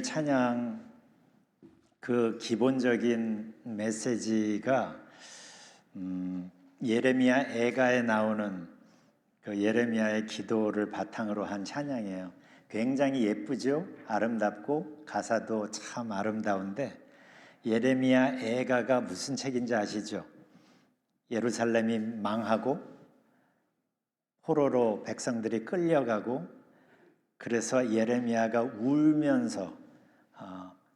찬양 그 기본적인 메시지가 예레미야 애가에 나오는 그 예레미야의 기도를 바탕으로 한 찬양이에요. 굉장히 예쁘죠? 아름답고 가사도 참 아름다운데 예레미야 애가가 무슨 책인지 아시죠? 예루살렘이 망하고 포로로 백성들이 끌려가고 그래서 예레미야가 울면서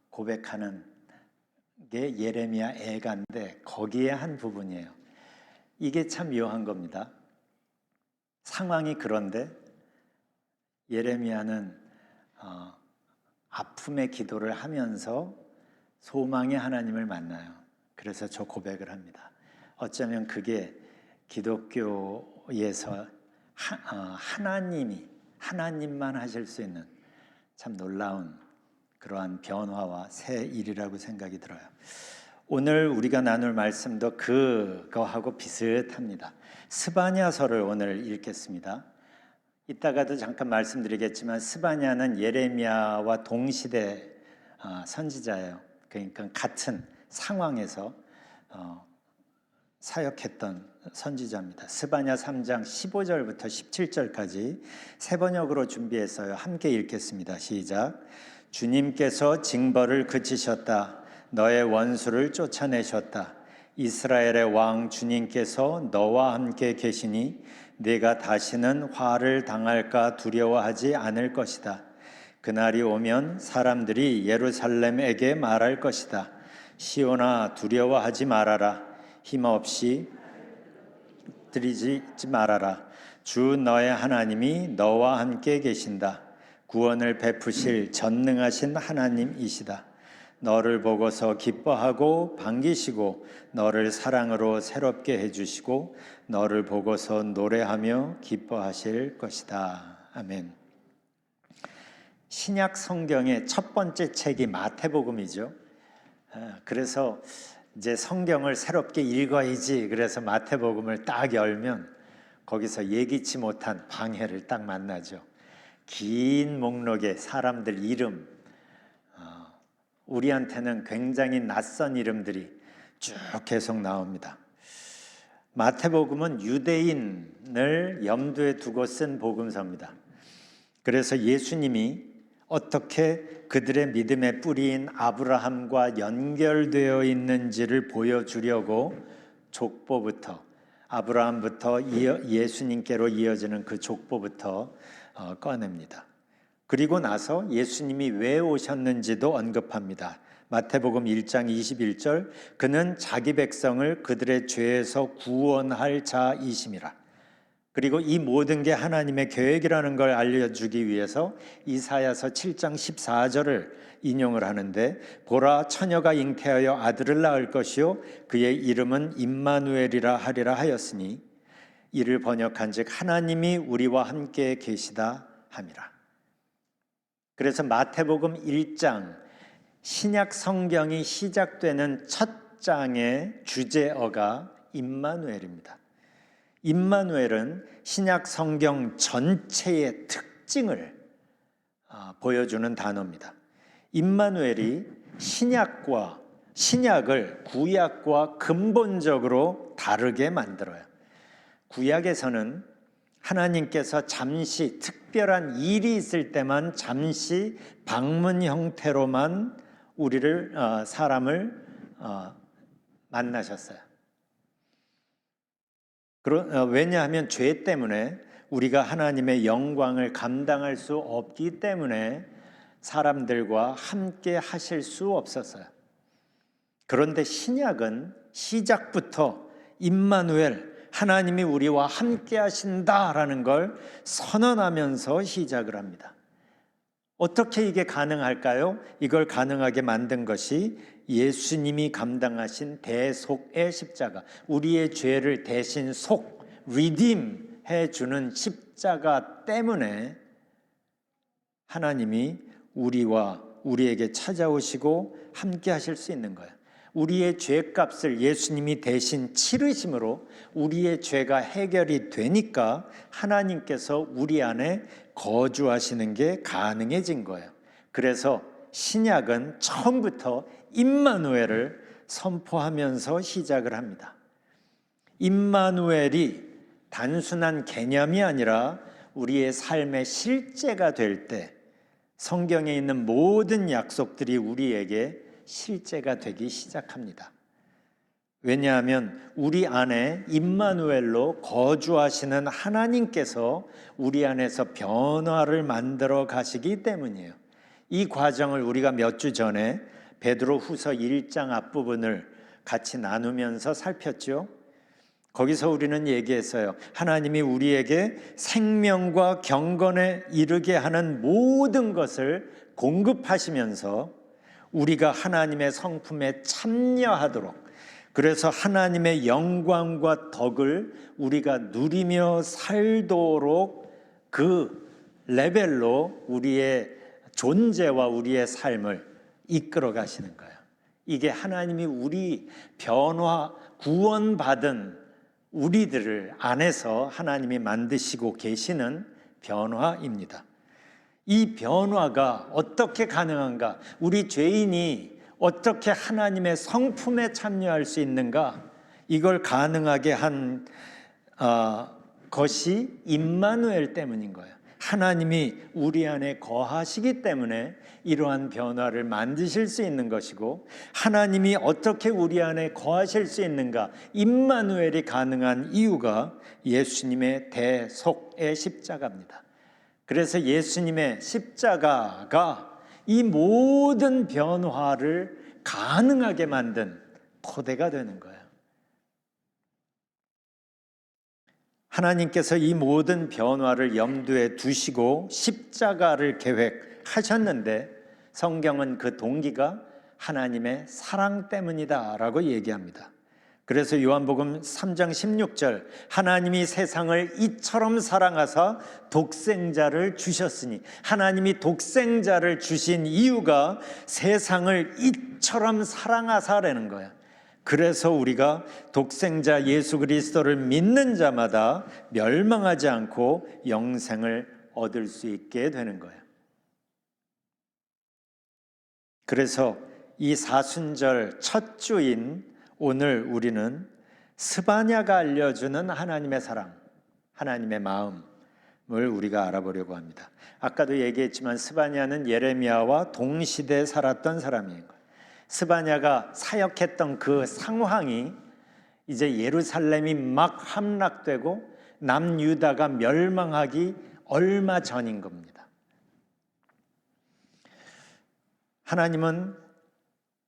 고백하는 게 예레미야 애가인데 거기에 한 부분이에요. 이게 참 묘한 겁니다. 상황이 그런데 예레미야는 아픔의 기도를 하면서 소망의 하나님을 만나요. 그래서 저 고백을 합니다. 어쩌면 그게 기독교에서 하나님만 하실 수 있는 참 놀라운 그러한 변화와 새 일이라고 생각이 들어요. 오늘 우리가 나눌 말씀도 그거하고 비슷합니다. 스바냐서를 오늘 읽겠습니다. 이따가도 잠깐 말씀드리겠지만 스바냐는 예레미야와 동시대 선지자예요. 그러니까 같은 상황에서 사역했던 선지자입니다. 스바냐 3장 15절부터 17절까지 세 번역으로 준비해서요. 함께 읽겠습니다. 시작. 주님께서 징벌을 그치셨다. 너의 원수를 쫓아내셨다. 이스라엘의 왕 주님께서 너와 함께 계시니 네가 다시는 화를 당할까 두려워하지 않을 것이다. 그날이 오면 사람들이 예루살렘에게 말할 것이다. 시온아 두려워하지 말아라. 힘없이 들이지 말아라. 주 너의 하나님이 너와 함께 계신다. 구원을 베푸실 전능하신 하나님이시다. 너를 보고서 기뻐하고 반기시고 너를 사랑으로 새롭게 해주시고 너를 보고서 노래하며 기뻐하실 것이다. 아멘. 신약 성경의 첫 번째 책이 마태복음이죠. 그래서 이제 성경을 새롭게 읽어야지. 그래서 마태복음을 딱 열면 거기서 예기치 못한 방해를 딱 만나죠. 긴 목록에 사람들 이름, 우리한테는 굉장히 낯선 이름들이 쭉 계속 나옵니다. 마태복음은 유대인을 염두에 두고 쓴 복음서입니다. 그래서 예수님이 어떻게 그들의 믿음의 뿌리인 아브라함과 연결되어 있는지를 보여주려고 족보부터 아브라함부터 예수님께로 이어지는 그 족보부터 꺼냅니다. 그리고 나서 예수님이 왜 오셨는지도 언급합니다. 마태복음 1장 21절 그는 자기 백성을 그들의 죄에서 구원할 자이심이라. 그리고 이 모든 게 하나님의 계획이라는 걸 알려주기 위해서 이사야서 7장 14절을 인용을 하는데 보라 처녀가 잉태하여 아들을 낳을 것이요 그의 이름은 임마누엘이라 하리라 하였으니 이를 번역한즉 하나님이 우리와 함께 계시다 함이라. 그래서 마태복음 1장 신약 성경이 시작되는 첫 장의 주제어가 임마누엘입니다. 임마누엘은 신약 성경 전체의 특징을 보여주는 단어입니다. 임마누엘이 신약을 구약과 근본적으로 다르게 만들어요. 구약에서는 하나님께서 잠시 특별한 일이 있을 때만 잠시 방문 형태로만 사람을 만나셨어요. 왜냐하면 죄 때문에 우리가 하나님의 영광을 감당할 수 없기 때문에 사람들과 함께 하실 수 없었어요. 그런데 신약은 시작부터 임마누엘 하나님이 우리와 함께 하신다라는 걸 선언하면서 시작을 합니다. 어떻게 이게 가능할까요? 이걸 가능하게 만든 것이 예수님이 감당하신 대속의 십자가, 우리의 죄를 대신 redeem 해주는 십자가 때문에 하나님이 우리에게 찾아오시고 함께 하실 수 있는 거예요. 우리의 죄값을 예수님이 대신 치르심으로 우리의 죄가 해결이 되니까 하나님께서 우리 안에 거주하시는 게 가능해진 거예요. 그래서 신약은 처음부터 임마누엘을 선포하면서 시작을 합니다. 임마누엘이 단순한 개념이 아니라 우리의 삶의 실제가 될 때 성경에 있는 모든 약속들이 우리에게 실제가 되기 시작합니다. 왜냐하면 우리 안에 임마누엘로 거주하시는 하나님께서 우리 안에서 변화를 만들어 가시기 때문이에요. 이 과정을 우리가 몇 주 전에 베드로후서 1장 앞부분을 같이 나누면서 살폈죠. 거기서 우리는 얘기했어요. 하나님이 우리에게 생명과 경건에 이르게 하는 모든 것을 공급하시면서 우리가 하나님의 성품에 참여하도록, 그래서 하나님의 영광과 덕을 우리가 누리며 살도록 그 레벨로 우리의 존재와 우리의 삶을 이끌어 가시는 거예요. 이게 하나님이 우리 변화, 구원받은 우리들을 안에서 하나님이 만드시고 계시는 변화입니다. 이 변화가 어떻게 가능한가? 우리 죄인이 어떻게 하나님의 성품에 참여할 수 있는가? 이걸 가능하게 한 것이 임마누엘 때문인 거예요. 하나님이 우리 안에 거하시기 때문에 이러한 변화를 만드실 수 있는 것이고, 하나님이 어떻게 우리 안에 거하실 수 있는가? 임마누엘이 가능한 이유가 예수님의 대속의 십자가입니다. 그래서 예수님의 십자가가 이 모든 변화를 가능하게 만든 토대가 되는 거예요. 하나님께서 이 모든 변화를 염두에 두시고 십자가를 계획하셨는데, 성경은 그 동기가 하나님의 사랑 때문이다라고 얘기합니다. 그래서 요한복음 3장 16절, 하나님이 세상을 이처럼 사랑하사 독생자를 주셨으니, 하나님이 독생자를 주신 이유가 세상을 이처럼 사랑하사라는 거예요. 그래서 우리가 독생자 예수 그리스도를 믿는 자마다 멸망하지 않고 영생을 얻을 수 있게 되는 거예요. 그래서 이 사순절 첫 주인 오늘 우리는 스바냐가 알려주는 하나님의 사랑, 하나님의 마음을 우리가 알아보려고 합니다. 아까도 얘기했지만 스바냐는 예레미야와 동시대에 살았던 사람이에요. 스바냐가 사역했던 그 상황이 이제 예루살렘이 막 함락되고 남유다가 멸망하기 얼마 전인 겁니다. 하나님은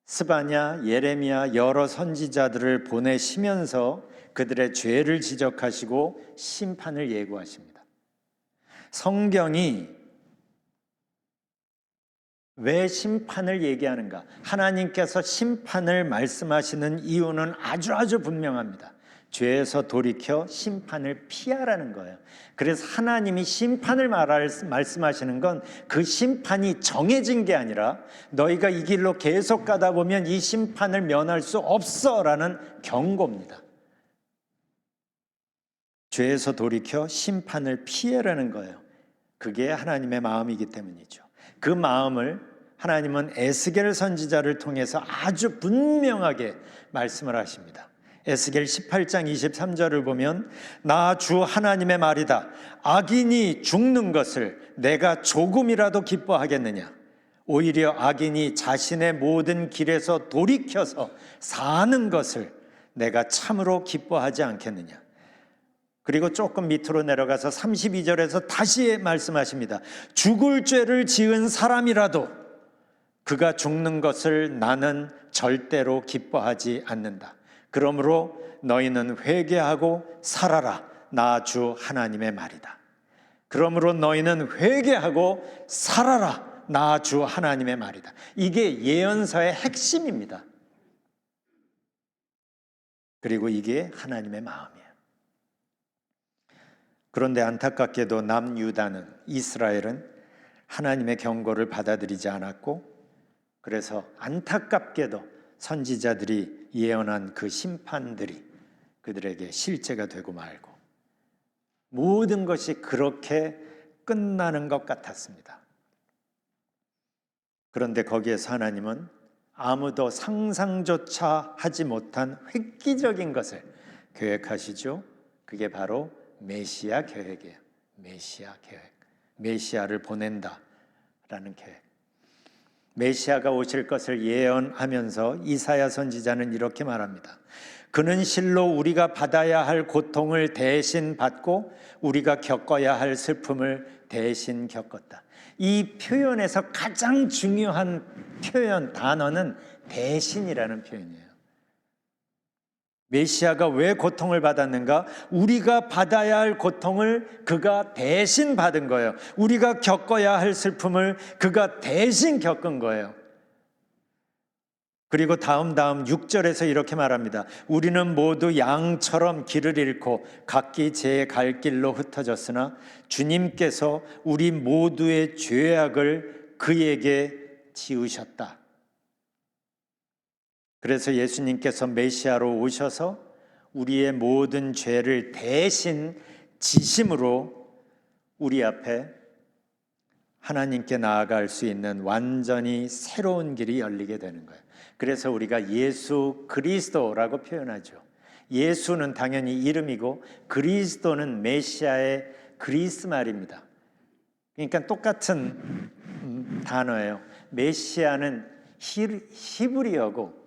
스바냐, 예레미야 여러 선지자들을 보내시면서 그들의 죄를 지적하시고 심판을 예고하십니다. 성경이 왜 심판을 얘기하는가? 하나님께서 심판을 말씀하시는 이유는 아주 분명합니다. 죄에서 돌이켜 심판을 피하라는 거예요. 그래서 하나님이 심판을 말씀하시는 건 그 심판이 정해진 게 아니라 너희가 이 길로 계속 가다 보면 이 심판을 면할 수 없어라는 경고입니다. 죄에서 돌이켜 심판을 피해라는 거예요. 그게 하나님의 마음이기 때문이죠. 그 마음을 하나님은 에스겔 선지자를 통해서 아주 분명하게 말씀을 하십니다. 에스겔 18장 23절을 보면 나 주 하나님의 말이다. 악인이 죽는 것을 내가 조금이라도 기뻐하겠느냐? 오히려 악인이 자신의 모든 길에서 돌이켜서 사는 것을 내가 참으로 기뻐하지 않겠느냐? 그리고 조금 밑으로 내려가서 32절에서 다시 말씀하십니다. 죽을 죄를 지은 사람이라도 그가 죽는 것을 나는 절대로 기뻐하지 않는다. 그러므로 너희는 회개하고 살아라. 나 주 하나님의 말이다. 그러므로 너희는 회개하고 살아라. 나 주 하나님의 말이다. 이게 예언서의 핵심입니다. 그리고 이게 하나님의 마음이에요. 그런데 안타깝게도 남유다는, 이스라엘은 하나님의 경고를 받아들이지 않았고, 그래서 안타깝게도 선지자들이 예언한 그 심판들이 그들에게 실제가 되고 말고 모든 것이 그렇게 끝나는 것 같았습니다. 그런데 거기에서 하나님은 아무도 상상조차 하지 못한 획기적인 것을 계획하시죠. 그게 바로 메시아 계획이에요. 메시아 계획. 메시아를 보낸다라는 계획. 메시아가 오실 것을 예언하면서 이사야 선지자는 이렇게 말합니다. 그는 실로 우리가 받아야 할 고통을 대신 받고 우리가 겪어야 할 슬픔을 대신 겪었다. 이 표현에서 가장 중요한 표현, 단어는 대신이라는 표현이에요. 메시아가 왜 고통을 받았는가? 우리가 받아야 할 고통을 그가 대신 받은 거예요. 우리가 겪어야 할 슬픔을 그가 대신 겪은 거예요. 그리고 다음 6절에서 이렇게 말합니다. 우리는 모두 양처럼 길을 잃고 각기 제 갈 길로 흩어졌으나 주님께서 우리 모두의 죄악을 그에게 지으셨다. 그래서 예수님께서 메시아로 오셔서 우리의 모든 죄를 대신 지심으로 우리 앞에 하나님께 나아갈 수 있는 완전히 새로운 길이 열리게 되는 거예요. 그래서 우리가 예수 그리스도라고 표현하죠. 예수는 당연히 이름이고 그리스도는 메시아의 그리스 말입니다. 그러니까 똑같은 단어예요. 메시아는 히브리어고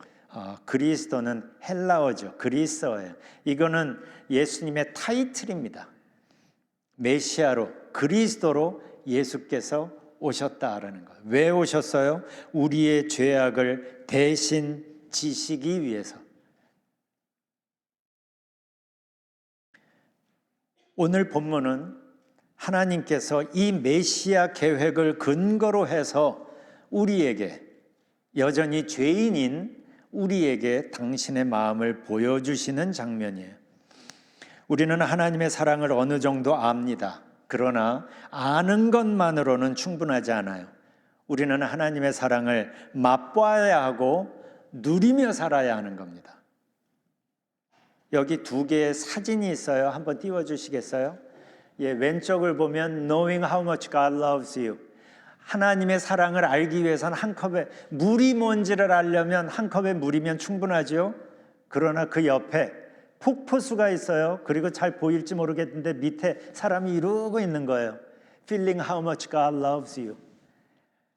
그리스도는 헬라어죠. 그리스어예요. 이거는 예수님의 타이틀입니다. 메시아로 그리스도로 예수께서 오셨다라는 거예요. 왜 오셨어요? 우리의 죄악을 대신 지시기 위해서. 오늘 본문은 하나님께서 이 메시아 계획을 근거로 해서 우리에게, 여전히 죄인인 우리에게 당신의 마음을 보여주시는 장면이에요. 우리는 하나님의 사랑을 어느 정도 압니다. 그러나 아는 것만으로는 충분하지 않아요. 우리는 하나님의 사랑을 맛봐야 하고 누리며 살아야 하는 겁니다. 여기 두 개의 사진이 있어요. 한번 띄워주시겠어요? 예, 왼쪽을 보면 Knowing how much God loves you. 하나님의 사랑을 알기 위해서는 한 컵에 물이 뭔지를 알려면 한 컵에 물이면 충분하죠. 그러나 그 옆에 폭포수가 있어요. 그리고 잘 보일지 모르겠는데 밑에 사람이 이러고 있는 거예요. Feeling how much God loves you.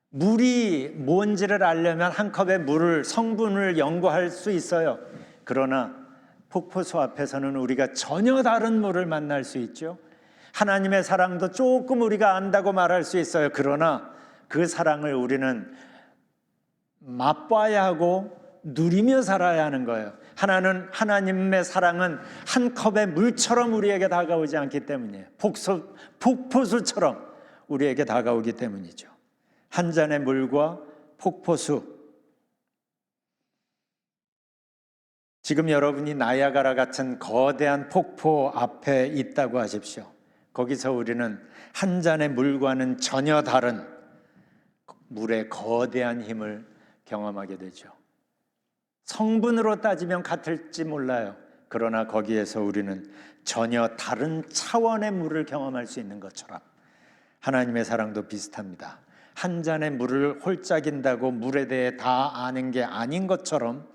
물이 뭔지를 알려면 한 컵의 물을 성분을 연구할 수 있어요. 그러나 폭포수 앞에서는 우리가 전혀 다른 물을 만날 수 있죠. 하나님의 사랑도 조금 우리가 안다고 말할 수 있어요. 그러나 그 사랑을 우리는 맛봐야 하고 누리며 살아야 하는 거예요. 하나님의 사랑은 한 컵의 물처럼 우리에게 다가오지 않기 때문이에요. 폭포수처럼 우리에게 다가오기 때문이죠. 한 잔의 물과 폭포수. 지금 여러분이 나야가라 같은 거대한 폭포 앞에 있다고 하십시오. 거기서 우리는 한 잔의 물과는 전혀 다른 물의 거대한 힘을 경험하게 되죠. 성분으로 따지면 같을지 몰라요. 그러나 거기에서 우리는 전혀 다른 차원의 물을 경험할 수 있는 것처럼 하나님의 사랑도 비슷합니다. 한 잔의 물을 홀짝인다고 물에 대해 다 아는 게 아닌 것처럼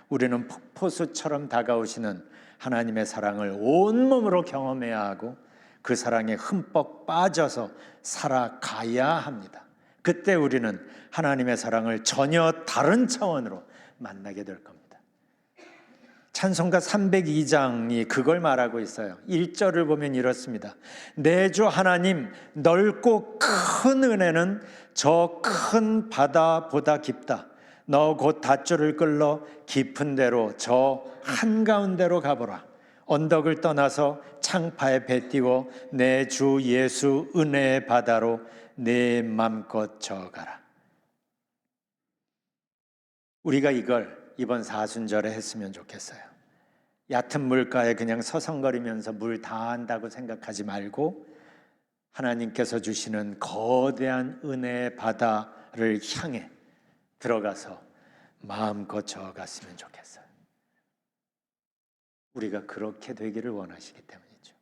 우리는 폭포수처럼 다가오시는 하나님의 사랑을 온몸으로 경험해야 하고 그 사랑에 흠뻑 빠져서 살아가야 합니다. 그때 우리는 하나님의 사랑을 전혀 다른 차원으로 만나게 될 겁니다. 찬송가 302장이 그걸 말하고 있어요. 1절을 보면 이렇습니다. 내 주 하나님, 넓고 큰 은혜는 저 큰 바다보다 깊다. 너 곧 닷줄을 끌러 깊은 데로 저 한가운데로 가보라. 언덕을 떠나서 창파에 배 띄워 내 주 예수 은혜의 바다로 내 맘껏 저어가라. 우리가 이걸 이번 사순절에 했으면 좋겠어요. 얕은 물가에 그냥 서성거리면서 물 다 안다고 생각하지 말고 하나님께서 주시는 거대한 은혜의 바다를 향해 들어가서 마음껏 저어갔으면 좋겠어요. 우리가 그렇게 되기를 원하시기 때문이죠.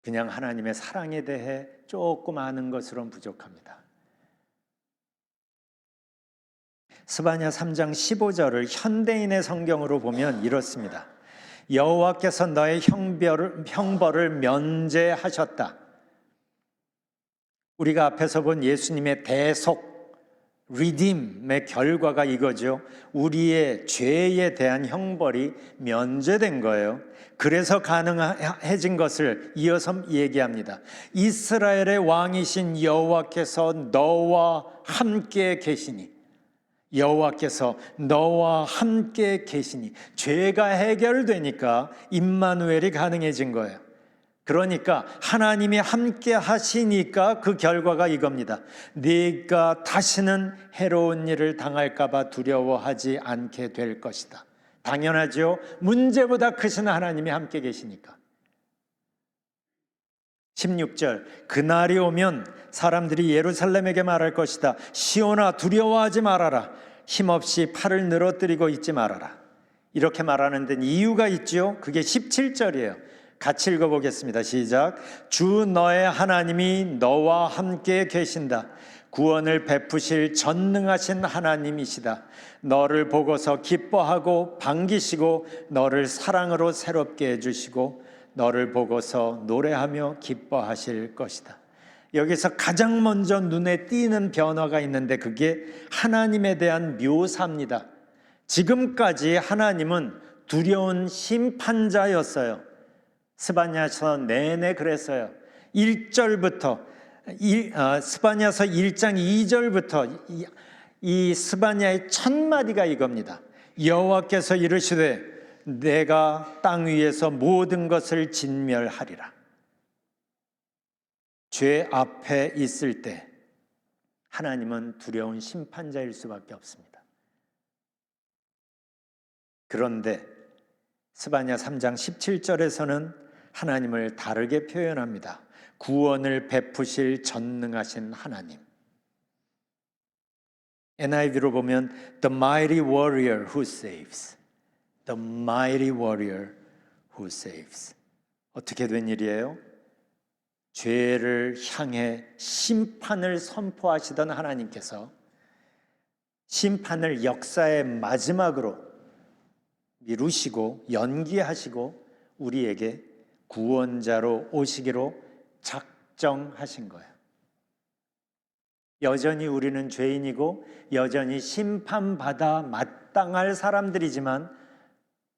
그냥 하나님의 사랑에 대해 조금 아는 것으로는 부족합니다. 스바냐 3장 15절을 현대인의 성경으로 보면 이렇습니다. 여호와께서 너의 형벌을 면제하셨다. 우리가 앞에서 본 예수님의 대속 리딤의 결과가 이거죠. 우리의 죄에 대한 형벌이 면제된 거예요. 그래서 가능해진 것을 이어서 얘기합니다. 이스라엘의 왕이신 여호와께서 너와 함께 계시니, 여호와께서 너와 함께 계시니, 죄가 해결되니까 임마누엘이 가능해진 거예요. 그러니까 하나님이 함께 하시니까 그 결과가 이겁니다. 네가 다시는 해로운 일을 당할까 봐 두려워하지 않게 될 것이다. 당연하죠. 문제보다 크신 하나님이 함께 계시니까. 16절, 그날이 오면 사람들이 예루살렘에게 말할 것이다. 시온아, 두려워하지 말아라. 힘없이 팔을 늘어뜨리고 있지 말아라. 이렇게 말하는 데는 이유가 있죠. 그게 17절이에요. 같이 읽어보겠습니다. 시작. 주 너의 하나님이 너와 함께 계신다. 구원을 베푸실 전능하신 하나님이시다. 너를 보고서 기뻐하고 반기시고 너를 사랑으로 새롭게 해주시고 너를 보고서 노래하며 기뻐하실 것이다. 여기서 가장 먼저 눈에 띄는 변화가 있는데 그게 하나님에 대한 묘사입니다. 지금까지 하나님은 두려운 심판자였어요. 스바냐서 내내 그랬어요. 1절부터 스바냐서 1장 2절부터 이 스바냐의 첫 마디가 이겁니다. 여호와께서 이르시되 내가 땅 위에서 모든 것을 진멸하리라. 죄 앞에 있을 때 하나님은 두려운 심판자일 수밖에 없습니다. 그런데 스바냐 3장 17절에서는 하나님을 다르게 표현합니다. 구원을 베푸실 전능하신 하나님. NIV로 보면 The mighty warrior who saves. The mighty warrior who saves. 어떻게 된 일이에요? 죄를 향해 심판을 선포하시던 하나님께서 심판을 역사의 마지막으로 미루시고 연기하시고 우리에게 구원자로 오시기로 작정하신 거예요. 여전히 우리는 죄인이고 여전히 심판받아 마땅할 사람들이지만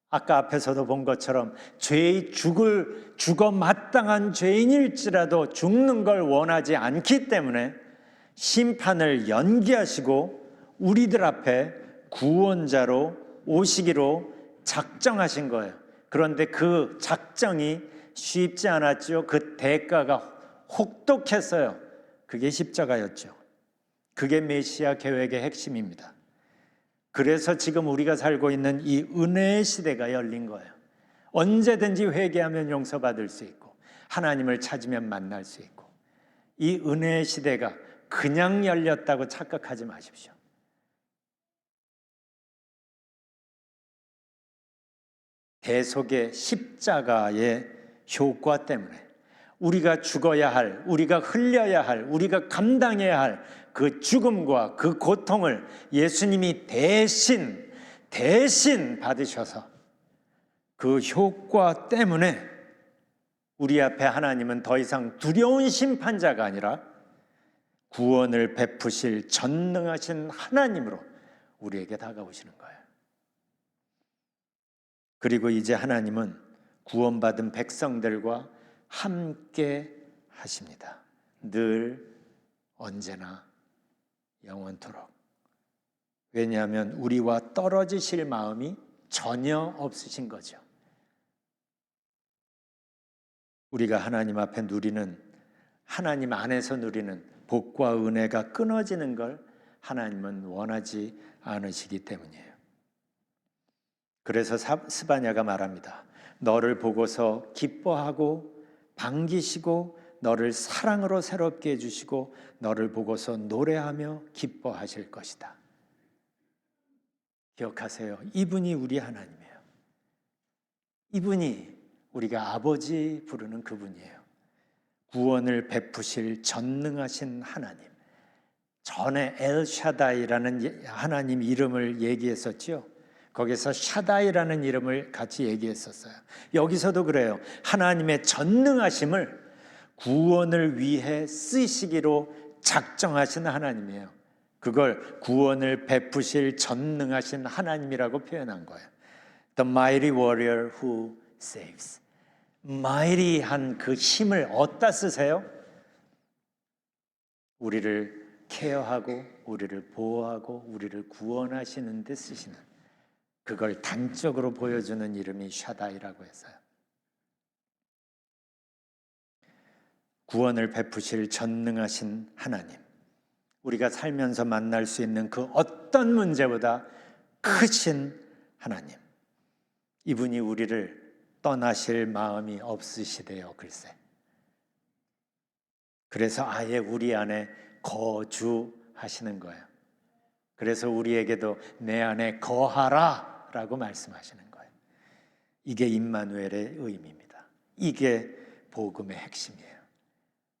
아까 앞에서도 본 것처럼 죽어 마땅한 죄인일지라도 죽는 걸 원하지 않기 때문에 심판을 연기하시고 우리들 앞에 구원자로 오시기로 작정하신 거예요. 그런데 그 작정이 쉽지 않았죠. 그 대가가 혹독했어요. 그게 십자가였죠. 그게 메시아 계획의 핵심입니다. 그래서 지금 우리가 살고 있는 이 은혜의 시대가 열린 거예요. 언제든지 회개하면 용서받을 수 있고 하나님을 찾으면 만날 수 있고 이 은혜의 시대가 그냥 열렸다고 착각하지 마십시오. 대속의 십자가의 효과 때문에 우리가 죽어야 할, 우리가 흘려야 할, 우리가 감당해야 할 그 죽음과 그 고통을 예수님이 대신 받으셔서 그 효과 때문에 우리 앞에 하나님은 더 이상 두려운 심판자가 아니라 구원을 베푸실 전능하신 하나님으로 우리에게 다가오시는 거예요. 그리고 이제 하나님은 구원받은 백성들과 함께 하십니다. 늘 언제나 영원토록. 왜냐하면 우리와 떨어지실 마음이 전혀 없으신 거죠. 우리가 하나님 앞에 누리는, 하나님 안에서 누리는 복과 은혜가 끊어지는 걸 하나님은 원하지 않으시기 때문이에요. 그래서 스바냐가 말합니다. 너를 보고서 기뻐하고 반기시고 너를 사랑으로 새롭게 해주시고 너를 보고서 노래하며 기뻐하실 것이다. 기억하세요. 이분이 우리 하나님이에요. 이분이 우리가 아버지 부르는 그분이에요. 구원을 베푸실 전능하신 하나님, 전에 엘샤다이라는 하나님 이름을 얘기했었죠. 거기서 샤다이라는 이름을 같이 얘기했었어요. 여기서도 그래요. 하나님의 전능하심을 구원을 위해 쓰시기로 작정하신 하나님이에요. 그걸 구원을 베푸실 전능하신 하나님이라고 표현한 거예요. The mighty warrior who saves. mighty한 그 힘을 어디다 쓰세요? 우리를 케어하고 우리를 보호하고 우리를 구원하시는 데 쓰시는, 그걸 단적으로 보여주는 이름이 샤다이라고 했어요. 구원을 베푸실 전능하신 하나님, 우리가 살면서 만날 수 있는 그 어떤 문제보다 크신 하나님, 이분이 우리를 떠나실 마음이 없으시대요. 글쎄, 그래서 아예 우리 안에 거주하시는 거예요. 그래서 우리에게도 내 안에 거하라 라고 말씀하시는 거예요. 이게 임마누엘의 의미입니다. 이게 복음의 핵심이에요.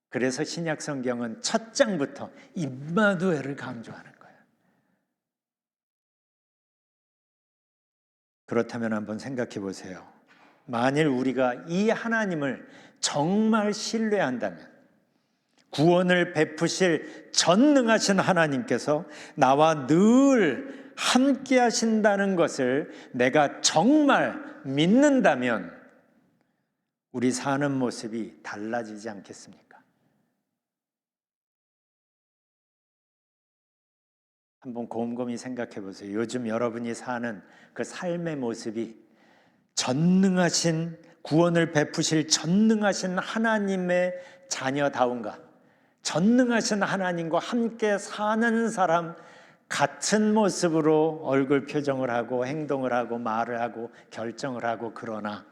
그래서 신약 성경은 첫 장부터 임마누엘을 강조하는 거예요. 그렇다면 한번 생각해 보세요. 만일 우리가 이 하나님을 정말 신뢰한다면, 구원을 베푸실 전능하신 하나님께서 나와 늘 함께 하신다는 것을 내가 정말 믿는다면 우리 사는 모습이 달라지지 않겠습니까? 한번 곰곰이 생각해 보세요. 요즘 여러분이 사는 그 삶의 모습이 전능하신, 구원을 베푸실 전능하신 하나님의 자녀다운가? 전능하신 하나님과 함께 사는 사람 같은 모습으로 얼굴 표정을 하고 행동을 하고 말을 하고 결정을 하고, 그러나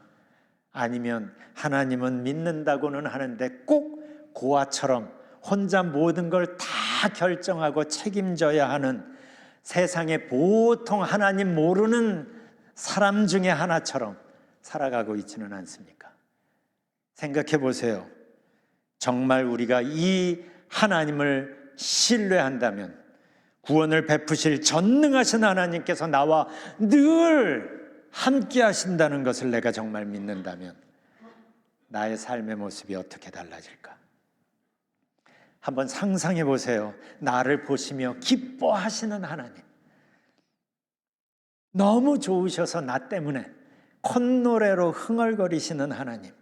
아니면 하나님은 믿는다고는 하는데 꼭 고아처럼 혼자 모든 걸 다 결정하고 책임져야 하는 세상의 보통 하나님 모르는 사람 중에 하나처럼 살아가고 있지는 않습니까? 생각해 보세요. 정말 우리가 이 하나님을 신뢰한다면, 구원을 베푸실 전능하신 하나님께서 나와 늘 함께 하신다는 것을 내가 정말 믿는다면 나의 삶의 모습이 어떻게 달라질까? 한번 상상해 보세요. 나를 보시며 기뻐하시는 하나님, 너무 좋으셔서 나 때문에 콧노래로 흥얼거리시는 하나님,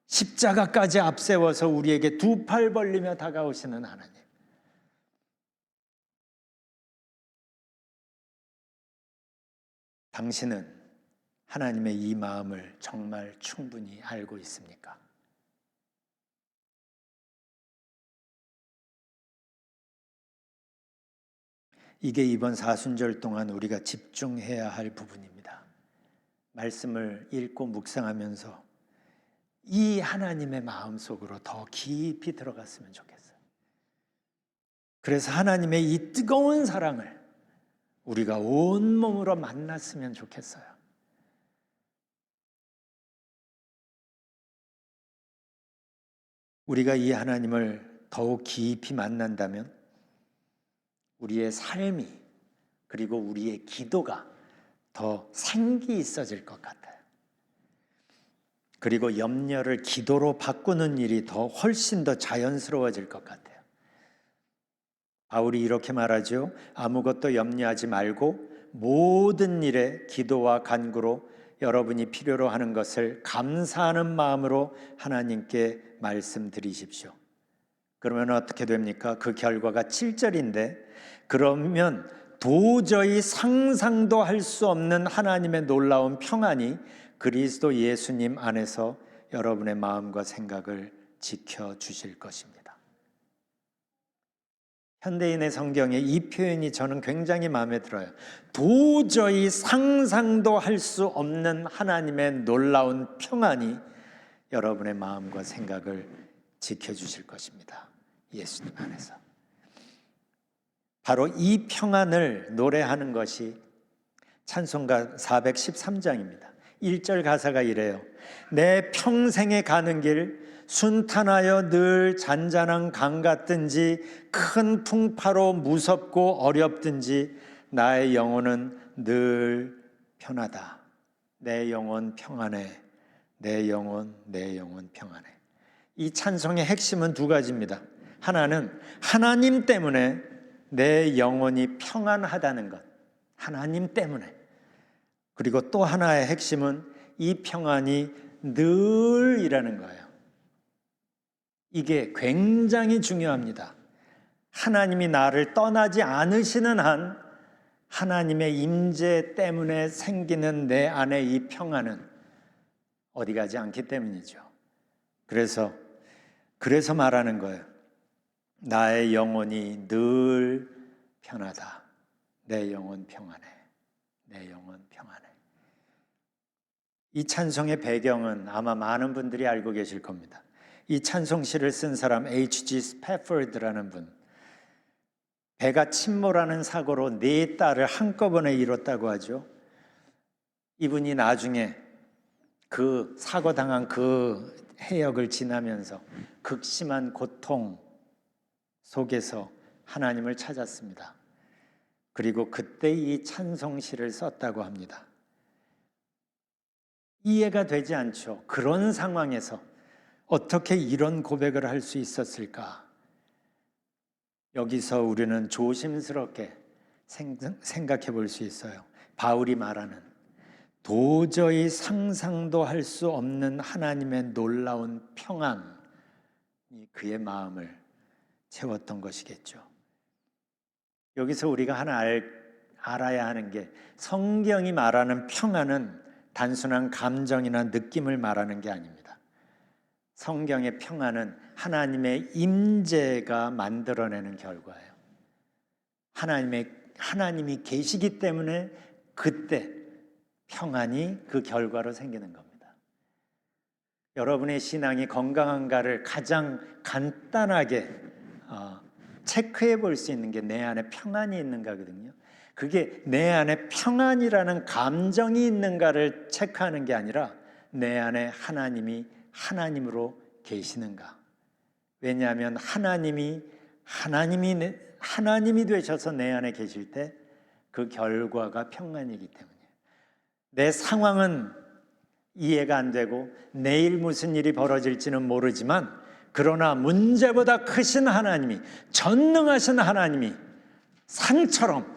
십자가까지 앞세워서 우리에게 두 팔 벌리며 다가오시는 하나님, 당신은 하나님의 이 마음을 정말 충분히 알고 있습니까? 이게 이번 사순절 동안 우리가 집중해야 할 부분입니다. 말씀을 읽고 묵상하면서 이 하나님의 마음속으로 더 깊이 들어갔으면 좋겠어요. 그래서 하나님의 이 뜨거운 사랑을 우리가 온몸으로 만났으면 좋겠어요. 우리가 이 하나님을 더욱 깊이 만난다면 우리의 삶이, 그리고 우리의 기도가 더 생기 있어질 것 같아요. 그리고 염려를 기도로 바꾸는 일이 훨씬 더 자연스러워질 것 같아요. 바울이 이렇게 말하죠. 아무것도 염려하지 말고 모든 일에 기도와 간구로 여러분이 필요로 하는 것을 감사하는 마음으로 하나님께 말씀드리십시오. 그러면 어떻게 됩니까? 그 결과가 7절인데, 그러면 도저히 상상도 할 수 없는 하나님의 놀라운 평안이 그리스도 예수님 안에서 여러분의 마음과 생각을 지켜주실 것입니다. 현대인의 성경에 이 표현이 저는 굉장히 마음에 들어요. 도저히 상상도 할 수 없는 하나님의 놀라운 평안이 여러분의 마음과 생각을 지켜주실 것입니다. 예수님 안에서. 바로 이 평안을 노래하는 것이 찬송가 413장입니다. 1절 가사가 이래요. 내 평생에 가는 길 순탄하여 늘 잔잔한 강 같든지 큰 풍파로 무섭고 어렵든지 나의 영혼은 늘 편하다. 내 영혼 평안해. 내 영혼 평안해. 이 찬송의 핵심은 두 가지입니다. 하나는 하나님 때문에 내 영혼이 평안하다는 것. 하나님 때문에. 그리고 또 하나의 핵심은 이 평안이 늘이라는 거예요. 이게 굉장히 중요합니다. 하나님이 나를 떠나지 않으시는 한 하나님의 임재 때문에 생기는 내 안에 이 평안은 어디 가지 않기 때문이죠. 그래서 말하는 거예요. 나의 영혼이 늘 편하다. 내 영혼 평안해. 내 영혼 평안해. 이 찬송의 배경은 아마 많은 분들이 알고 계실 겁니다. 이 찬송시를 쓴 사람 H.G. 스패포드라는 분, 배가 침몰하는 사고로 4딸을 한꺼번에 잃었다고 하죠. 이분이 나중에 그 사고당한 그 해역을 지나면서 극심한 고통 속에서 하나님을 찾았습니다. 그리고 그때 이 찬송시를 썼다고 합니다. 이해가 되지 않죠. 그런 상황에서 어떻게 이런 고백을 할 수 있었을까? 여기서 우리는 조심스럽게 생각해 볼 수 있어요. 바울이 말하는 도저히 상상도 할 수 없는 하나님의 놀라운 평안이 그의 마음을 채웠던 것이겠죠. 여기서 우리가 하나 알아야 하는 게 성경이 말하는 평안은 단순한 감정이나 느낌을 말하는 게 아닙니다. 성경의 평안은 하나님의 임재가 만들어내는 결과예요. 하나님이 계시기 때문에 그때 평안이 그 결과로 생기는 겁니다. 여러분의 신앙이 건강한가를 가장 간단하게 체크해 볼 수 있는 게 내 안에 평안이 있는가거든요. 그게 내 안에 평안이라는 감정이 있는가를 체크하는 게 아니라 내 안에 하나님이 하나님으로 계시는가. 왜냐하면 하나님이 되셔서 내 안에 계실 때 그 결과가 평안이기 때문이에요. 내 상황은 이해가 안 되고 내일 무슨 일이 벌어질지는 모르지만 그러나 문제보다 크신 하나님이, 전능하신 하나님이 산처럼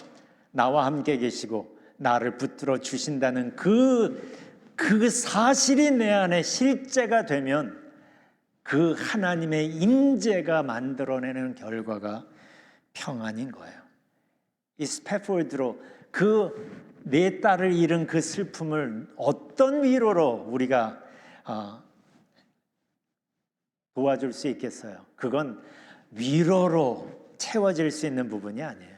나와 함께 계시고 나를 붙들어 주신다는 그 사실이 내 안에 실제가 되면 그 하나님의 임재가 만들어내는 결과가 평안인 거예요. 이 스패포드로 그 4딸을 잃은 그 슬픔을 어떤 위로로 우리가 도와줄 수 있겠어요? 그건 위로로 채워질 수 있는 부분이 아니에요.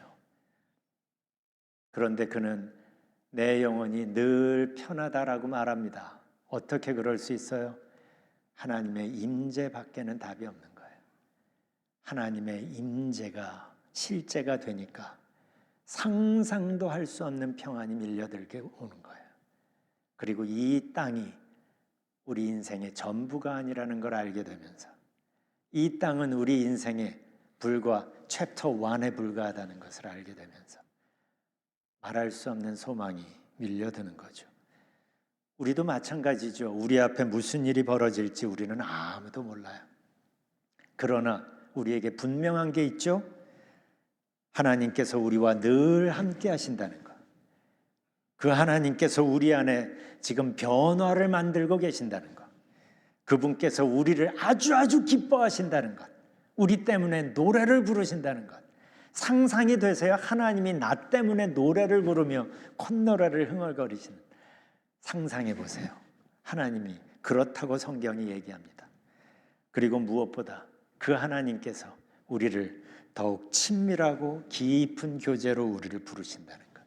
그런데 그는 내 영혼이 늘 편하다라고 말합니다. 어떻게 그럴 수 있어요? 하나님의 임재 밖에는 답이 없는 거예요. 하나님의 임재가 실제가 되니까 상상도 할 수 없는 평안이 밀려들게 오는 거예요. 그리고 이 땅이 우리 인생의 전부가 아니라는 걸 알게 되면서 이 땅은 우리 인생의 불과 챕터 1에 불과하다는 것을 알게 되면서 말할 수 없는 소망이 밀려드는 거죠. 우리도 마찬가지죠. 우리 앞에 무슨 일이 벌어질지 우리는 아무도 몰라요. 그러나 우리에게 분명한 게 있죠. 하나님께서 우리와 늘 함께 하신다는 것. 그 하나님께서 우리 안에 지금 변화를 만들고 계신다는 것. 그분께서 우리를 아주 기뻐하신다는 것. 우리 때문에 노래를 부르신다는 것. 상상이 되세요? 하나님이 나 때문에 노래를 부르며 콧노래를 흥얼거리시는. 상상해 보세요. 하나님이 그렇다고 성경이 얘기합니다. 그리고 무엇보다 그 하나님께서 우리를 더욱 친밀하고 깊은 교제로 우리를 부르신다는 것.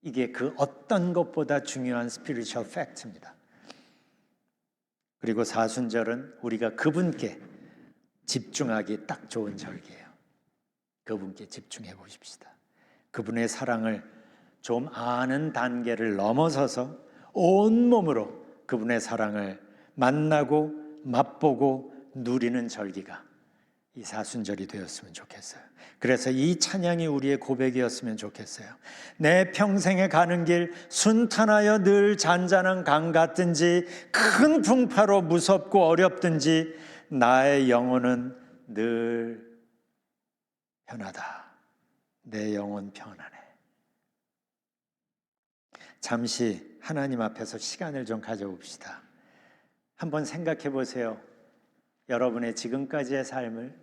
이게 그 어떤 것보다 중요한 스피리추얼 팩트입니다. 그리고 사순절은 우리가 그분께 집중하기 딱 좋은 절기예요. 그분께 집중해 보십시다. 그분의 사랑을 좀 아는 단계를 넘어서서 온몸으로 그분의 사랑을 만나고 맛보고 누리는 절기가 이 사순절이 되었으면 좋겠어요. 그래서 이 찬양이 우리의 고백이었으면 좋겠어요. 내 평생에 가는 길 순탄하여 늘 잔잔한 강 같든지 큰 풍파로 무섭고 어렵든지 나의 영혼은 늘 편하다. 내 영혼 편하네. 잠시 하나님 앞에서 시간을 좀 가져봅시다. 한번 생각해 보세요. 여러분의 지금까지의 삶을,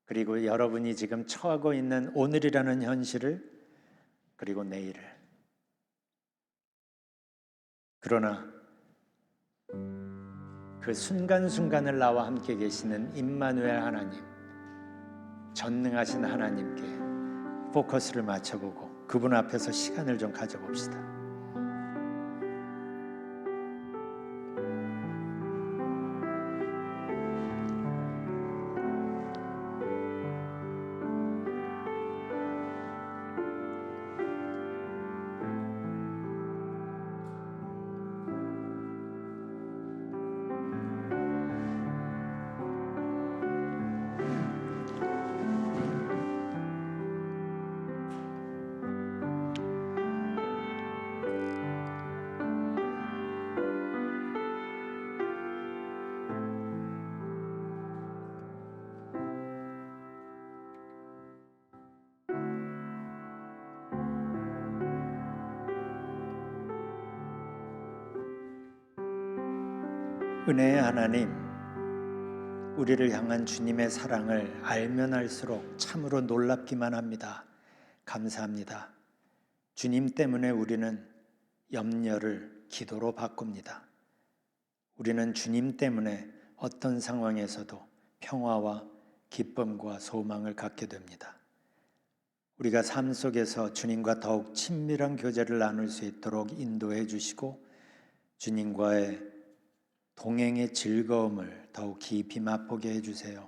그리고 여러분이 지금 처하고 있는 오늘이라는 현실을, 그리고 내일을. 그러나 그 순간순간을 나와 함께 계시는 임마누엘 하나님, 전능하신 하나님께 포커스를 맞춰보고 그분 앞에서 시간을 좀 가져봅시다. 은혜의 하나님, 우리를 향한 주님의 사랑을 알면 알수록 참으로 놀랍기만 합니다. 감사합니다. 주님 때문에 우리는 염려를 기도로 바꿉니다. 우리는 주님 때문에 어떤 상황에서도 평화와 기쁨과 소망을 갖게 됩니다. 우리가 삶 속에서 주님과 더욱 친밀한 교제를 나눌 수 있도록 인도해 주시고, 주님과의 동행의 즐거움을 더욱 깊이 맛보게 해주세요.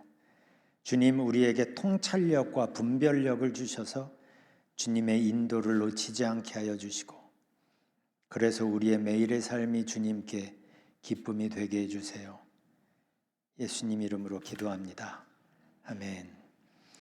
주님, 우리에게 통찰력과 분별력을 주셔서 주님의 인도를 놓치지 않게 하여 주시고, 그래서 우리의 매일의 삶이 주님께 기쁨이 되게 해주세요. 예수님 이름으로 기도합니다. 아멘.